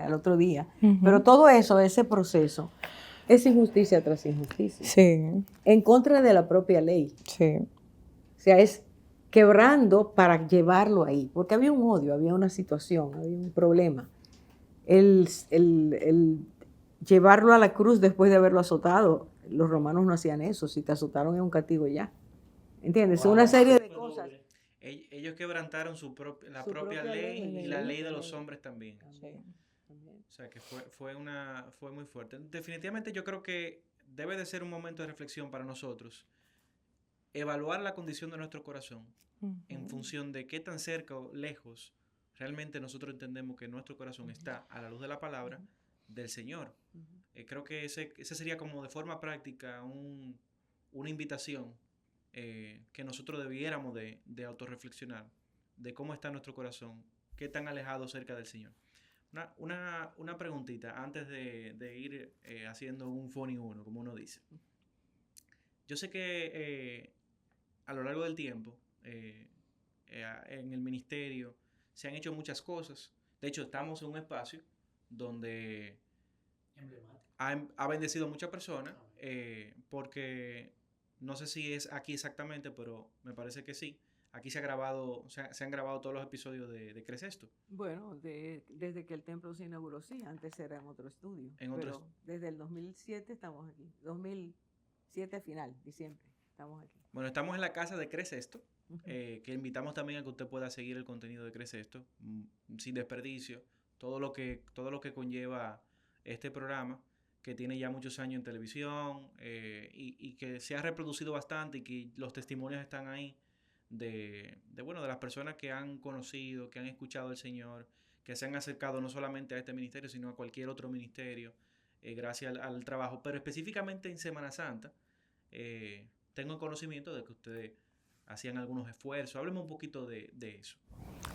Speaker 3: al otro día. Pero todo eso, ese proceso, es injusticia tras injusticia.
Speaker 4: Sí.
Speaker 3: En contra de la propia ley.
Speaker 4: Sí.
Speaker 3: O sea, es quebrando para llevarlo ahí. Porque había un odio, había una situación, había un problema. El llevarlo a la cruz después de haberlo azotado, los romanos no hacían eso. Si te azotaron es un castigo ya. ¿Entiendes?
Speaker 1: Wow.
Speaker 3: Una serie de cosas.
Speaker 2: Ellos quebrantaron la propia ley y la ley de los hombres también. O sea que fue muy fuerte. Definitivamente yo creo que debe de ser un momento de reflexión para nosotros. Evaluar la condición de nuestro corazón en función de qué tan cerca o lejos realmente nosotros entendemos que nuestro corazón está a la luz de la palabra del Señor. Creo que ese sería como de forma práctica una invitación que nosotros debiéramos de autorreflexionar de cómo está nuestro corazón, qué tan alejado cerca del Señor. Una preguntita antes de ir haciendo un funny uno, como uno dice. Yo sé que a lo largo del tiempo en el ministerio se han hecho muchas cosas. De hecho, estamos en un espacio donde ha bendecido a muchas personas porque no sé si es aquí exactamente, pero me parece que sí. Aquí se han grabado todos los episodios de Crece Esto.
Speaker 3: Bueno, desde que el templo se inauguró, sí, antes era en otro estudio. Pero desde el 2007 estamos aquí. 2007 final, diciembre, estamos aquí.
Speaker 2: Bueno, estamos en la casa de Crece Esto. que invitamos también a que usted pueda seguir el contenido de Crece Esto, sin desperdicio, todo lo que conlleva este programa, que tiene ya muchos años en televisión, y que se ha reproducido bastante, y que los testimonios están ahí bueno, de las personas que han conocido, que han escuchado al Señor, que se han acercado no solamente a este ministerio, sino a cualquier otro ministerio, gracias al trabajo. Pero específicamente en Semana Santa, tengo conocimiento de que ustedes hacían algunos esfuerzos. Hábleme un poquito de eso.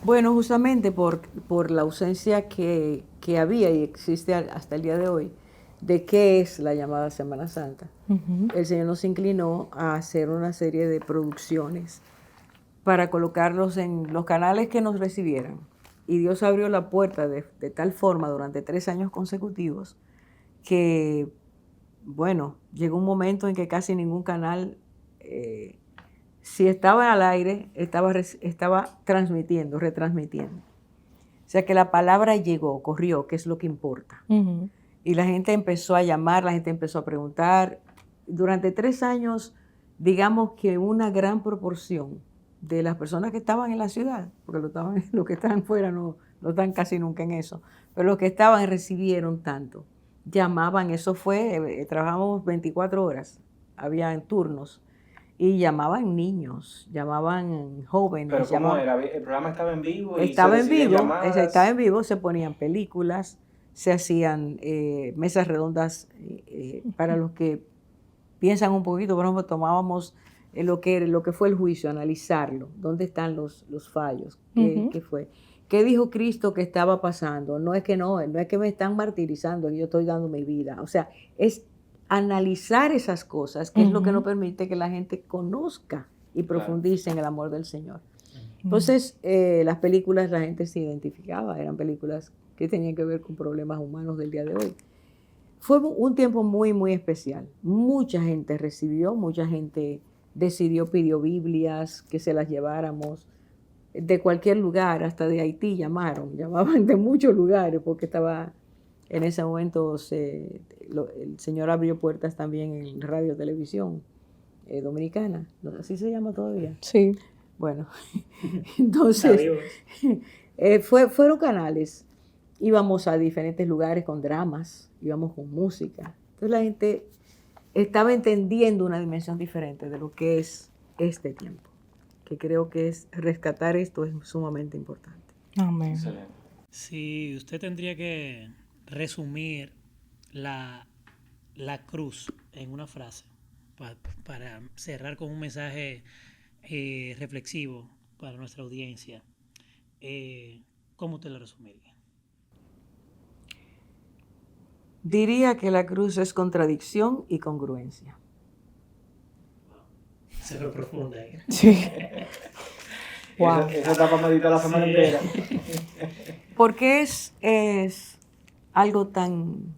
Speaker 3: Bueno, justamente por la ausencia que había y existe hasta el día de hoy de qué es la llamada Semana Santa, el Señor nos inclinó a hacer una serie de producciones para colocarlos en los canales que nos recibieran. Y Dios abrió la puerta de tal forma durante 3 años consecutivos que, bueno, llegó un momento en que casi ningún canal, si estaba al aire, estaba transmitiendo, retransmitiendo. O sea que la palabra llegó, corrió, que es lo que importa. Y la gente empezó a llamar, la gente empezó a preguntar. Durante 3 años, digamos que una gran proporción de las personas que estaban en la ciudad, porque los que estaban fuera no están casi nunca en eso, pero los que estaban recibieron tanto. Llamaban, eso fue, trabajamos 24 horas, había turnos, y llamaban niños, llamaban jóvenes.
Speaker 2: ¿Pero cómo
Speaker 3: llamaban,
Speaker 2: era? ¿El programa estaba en vivo? Y
Speaker 3: estaba
Speaker 2: se
Speaker 3: en
Speaker 2: recibían
Speaker 3: vivo,
Speaker 2: llamadas?
Speaker 3: estaba en vivo, se ponían películas, se hacían mesas redondas para los que piensan un poquito. Por ejemplo, tomábamos lo que fue el juicio, analizarlo, dónde están los fallos, qué fue, qué dijo Cristo que estaba pasando. No es que me están martirizando, que yo estoy dando mi vida. O sea, es analizar esas cosas, que es lo que nos permite que la gente conozca y profundice en el amor del Señor. Entonces, las películas, la gente se identificaba, eran películas que tenían que ver con problemas humanos del día de hoy. Fue un tiempo muy, muy especial. Mucha gente recibió, mucha gente decidió, pidió Biblias, que se las lleváramos de cualquier lugar, hasta de Haití llamaban de muchos lugares, porque estaba en ese momento, el Señor abrió puertas también en radio televisión dominicana, así se llama todavía.
Speaker 4: Sí.
Speaker 3: Bueno, entonces fueron canales. Íbamos a diferentes lugares con dramas, íbamos con música. Entonces la gente estaba entendiendo una dimensión diferente de lo que es este tiempo, que creo que es rescatar esto es sumamente importante.
Speaker 4: Amén.
Speaker 2: Excelente.
Speaker 1: Si usted tendría que resumir la cruz en una frase para cerrar con un mensaje reflexivo para nuestra audiencia, ¿cómo usted lo resumiría?
Speaker 3: Diría que la cruz es contradicción y congruencia.
Speaker 1: Se lo profunda ahí.
Speaker 4: Sí. Wow.
Speaker 2: Esa etapa medita la semana entera.
Speaker 3: Porque es algo tan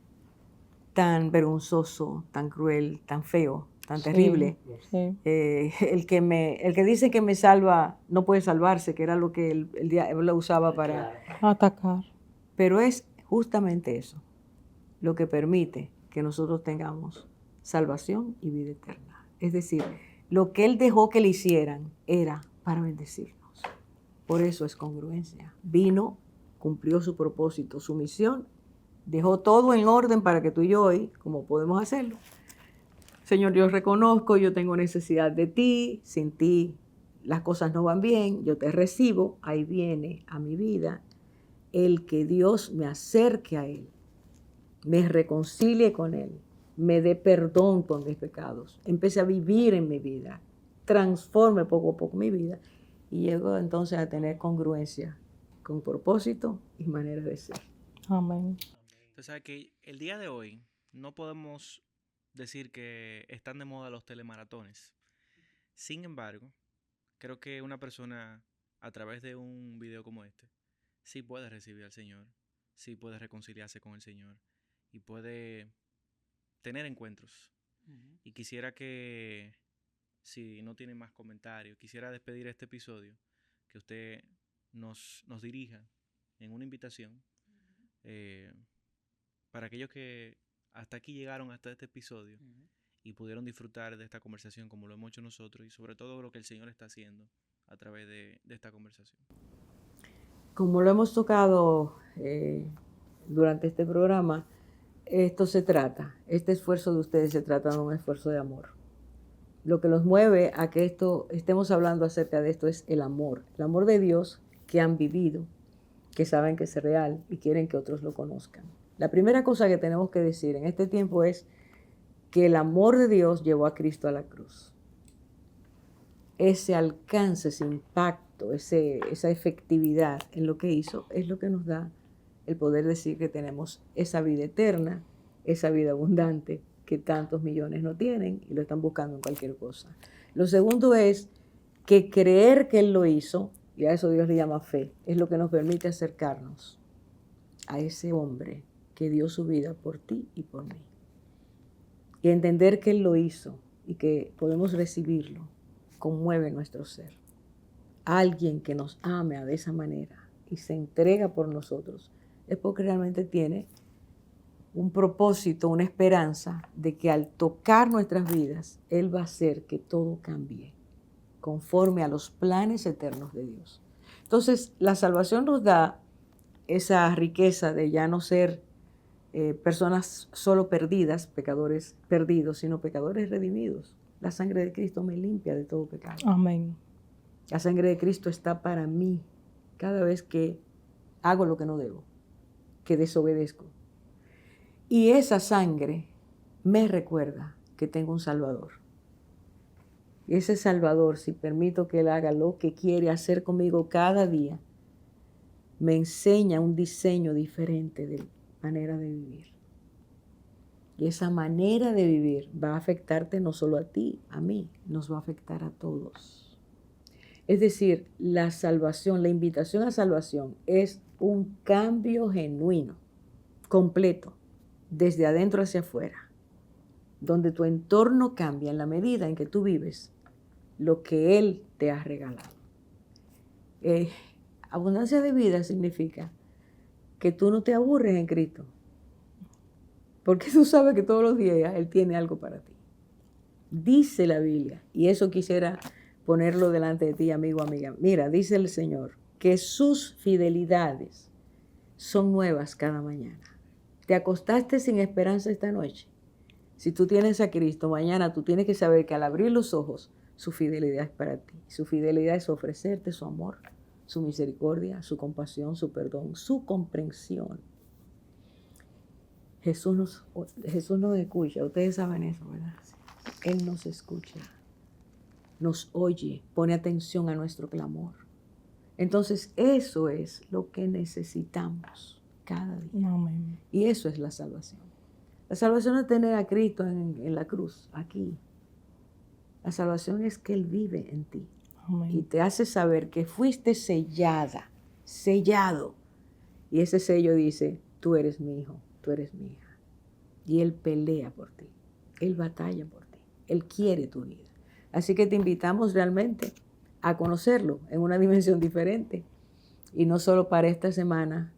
Speaker 3: vergonzoso, tan cruel, tan feo, tan terrible.
Speaker 4: Sí.
Speaker 3: El que dice que me salva no puede salvarse, que era lo que el diablo usaba para
Speaker 4: Atacar.
Speaker 3: Pero es justamente eso lo que permite que nosotros tengamos salvación y vida eterna. Es decir, lo que Él dejó que le hicieran era para bendecirnos. Por eso es congruencia. Vino, cumplió su propósito, su misión, dejó todo en orden para que tú y yo hoy, como podemos hacerlo. Señor, yo reconozco, yo tengo necesidad de ti, sin ti las cosas no van bien, yo te recibo, ahí viene a mi vida el que Dios me acerque a Él, me reconcilie con Él, me dé perdón por mis pecados, empiece a vivir en mi vida, transforme poco a poco mi vida y llego entonces a tener congruencia con propósito y manera de ser.
Speaker 4: Amén.
Speaker 2: Entonces, ¿sabe que el día de hoy no podemos decir que están de moda los telemaratones? Sin embargo, creo que una persona a través de un video como este sí puede recibir al Señor, sí puede reconciliarse con el Señor y puede tener encuentros. Y quisiera que, si no tiene más comentarios, quisiera despedir este episodio, que usted nos dirija en una invitación para aquellos que hasta aquí llegaron, hasta este episodio, y pudieron disfrutar de esta conversación como lo hemos hecho nosotros, y sobre todo lo que el Señor está haciendo a través de esta conversación.
Speaker 3: Como lo hemos tocado durante este programa, este esfuerzo de ustedes se trata de un esfuerzo de amor. Lo que los mueve a que estemos hablando acerca de esto es el amor de Dios que han vivido, que saben que es real y quieren que otros lo conozcan. La primera cosa que tenemos que decir en este tiempo es que el amor de Dios llevó a Cristo a la cruz. Ese alcance, ese impacto, esa efectividad en lo que hizo es lo que nos da el poder decir que tenemos esa vida eterna, esa vida abundante que tantos millones no tienen y lo están buscando en cualquier cosa. Lo segundo es que creer que Él lo hizo, y a eso Dios le llama fe, es lo que nos permite acercarnos a ese hombre que dio su vida por ti y por mí. Y entender que Él lo hizo y que podemos recibirlo conmueve nuestro ser. Alguien que nos ame de esa manera y se entrega por nosotros es porque realmente tiene un propósito, una esperanza de que al tocar nuestras vidas, Él va a hacer que todo cambie conforme a los planes eternos de Dios. Entonces, la salvación nos da esa riqueza de ya no ser personas solo perdidas, pecadores perdidos, sino pecadores redimidos. La sangre de Cristo me limpia de todo pecado.
Speaker 4: Amén.
Speaker 3: La sangre de Cristo está para mí cada vez que hago lo que no debo, que desobedezco. Y esa sangre me recuerda que tengo un Salvador. Y ese Salvador, si permito que Él haga lo que quiere hacer conmigo cada día, me enseña un diseño diferente de manera de vivir. Y esa manera de vivir va a afectarte no solo a ti, a mí, nos va a afectar a todos. Es decir, la salvación, la invitación a salvación es un cambio genuino, completo, desde adentro hacia afuera, donde tu entorno cambia en la medida en que tú vives lo que Él te ha regalado. Abundancia de vida significa que tú no te aburres en Cristo, porque tú sabes que todos los días Él tiene algo para ti. Dice la Biblia, y eso quisiera ponerlo delante de ti, amigo, amiga. Mira, dice el Señor, que sus fidelidades son nuevas cada mañana. ¿Te acostaste sin esperanza esta noche? Si tú tienes a Cristo, mañana tú tienes que saber que al abrir los ojos, su fidelidad es para ti. Su fidelidad es ofrecerte su amor, su misericordia, su compasión, su perdón, su comprensión. Jesús nos escucha, ustedes saben eso, ¿verdad? Él nos escucha, nos oye, pone atención a nuestro clamor. Entonces eso es lo que necesitamos cada día.
Speaker 4: Amén.
Speaker 3: Y eso es la salvación. La salvación es tener a Cristo en la cruz, aquí. La salvación es que Él vive en ti.
Speaker 4: Amén.
Speaker 3: Y te hace saber que fuiste sellado. Y ese sello dice, tú eres mi hijo, tú eres mi hija. Y Él pelea por ti, Él batalla por ti, Él quiere tu vida. Así que te invitamos realmente a conocerlo en una dimensión diferente. Y no solo para esta semana,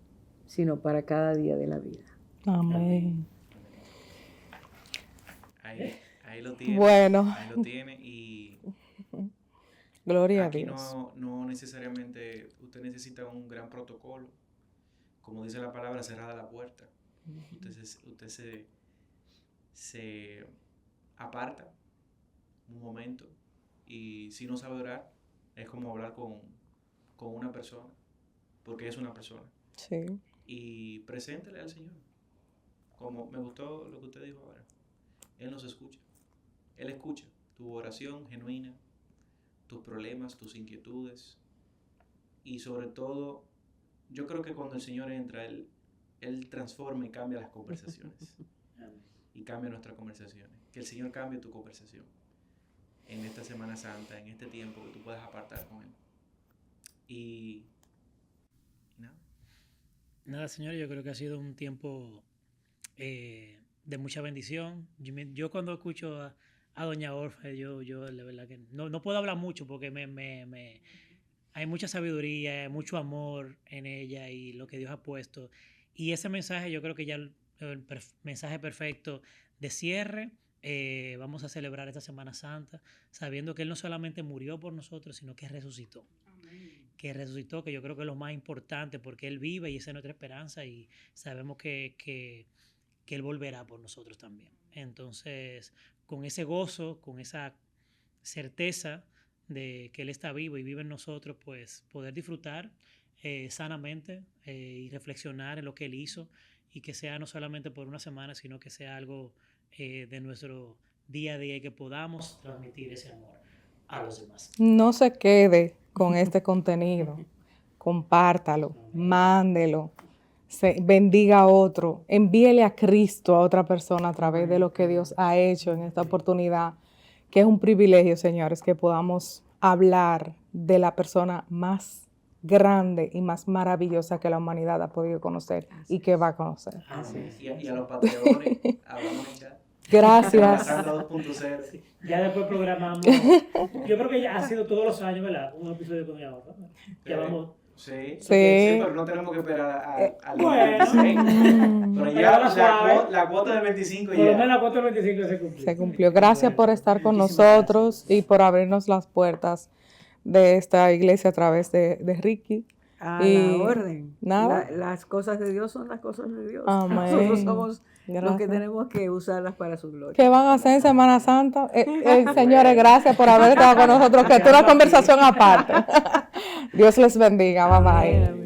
Speaker 3: sino para cada día de la vida.
Speaker 4: Amén.
Speaker 2: Ahí lo tiene.
Speaker 4: Bueno.
Speaker 2: Ahí lo tiene y
Speaker 4: Gloria
Speaker 2: aquí
Speaker 4: a Dios.
Speaker 2: no necesariamente usted necesita un gran protocolo. Como dice la palabra, cerrada la puerta. Usted se aparta un momento y si no sabe orar, es como hablar con una persona, porque es una persona.
Speaker 4: Sí.
Speaker 2: Y preséntele al Señor. Como me gustó lo que usted dijo ahora. Él nos escucha. Él escucha tu oración genuina, tus problemas, tus inquietudes. Y sobre todo, yo creo que cuando el Señor entra, Él transforma y cambia las conversaciones. Y cambia nuestras conversaciones. Que el Señor cambie tu conversación en esta Semana Santa, en este tiempo que tú puedas apartar con Él. Y nada.
Speaker 1: Nada, Señor, yo creo que ha sido un tiempo de mucha bendición. Yo cuando escucho a Doña Orfa, yo la verdad que no puedo hablar mucho porque hay mucha sabiduría, mucho amor en ella y lo que Dios ha puesto. Y ese mensaje yo creo que ya el mensaje perfecto de cierre vamos a celebrar esta Semana Santa, sabiendo que Él no solamente murió por nosotros, sino que resucitó. Que resucitó, que yo creo que es lo más importante, porque Él vive y esa es nuestra esperanza y sabemos que Él volverá por nosotros también. Entonces, con ese gozo, con esa certeza de que Él está vivo y vive en nosotros, pues poder disfrutar sanamente y reflexionar en lo que Él hizo y que sea no solamente por una semana, sino que sea algo de nuestro día a día y que podamos transmitir ese amor a los demás.
Speaker 4: No se quede con este contenido, compártalo, mándelo, bendiga a otro, envíele a Cristo a otra persona a través de lo que Dios ha hecho en esta oportunidad, que es un privilegio, señores, que podamos hablar de la persona más grande y más maravillosa que la humanidad ha podido conocer y que va a conocer.
Speaker 2: Y a los patreones, hablamos en chat.
Speaker 4: Gracias.
Speaker 2: Sandra 2.0.
Speaker 1: Sí. Ya después programamos. Yo creo que ya ha sido todos los años, ¿verdad? Un episodio con ella. Ya vamos.
Speaker 2: Sí,
Speaker 4: Sí.
Speaker 2: pero no tenemos que esperar al
Speaker 1: Bueno.
Speaker 2: 26. Pero ya
Speaker 1: suave.
Speaker 2: la cuota del 25
Speaker 1: Por lo menos
Speaker 2: ya.
Speaker 1: la cuota del 25 se cumplió.
Speaker 4: Se cumplió. Gracias por estar con
Speaker 1: Muchísimas
Speaker 4: nosotros y por abrirnos las puertas de esta iglesia a través de Ricky.
Speaker 3: A
Speaker 4: Y
Speaker 3: la orden.
Speaker 4: nada.
Speaker 3: Las cosas de Dios son las cosas de Dios.
Speaker 4: Amén.
Speaker 3: Nosotros somos los que
Speaker 4: Gracias.
Speaker 3: tenemos que usarlas para su gloria.
Speaker 4: ¿Qué van a hacer en Semana Santa? Señores, gracias por haber estado con nosotros, que esto es una conversación aparte. Dios les bendiga. Bye bye.
Speaker 3: Amén.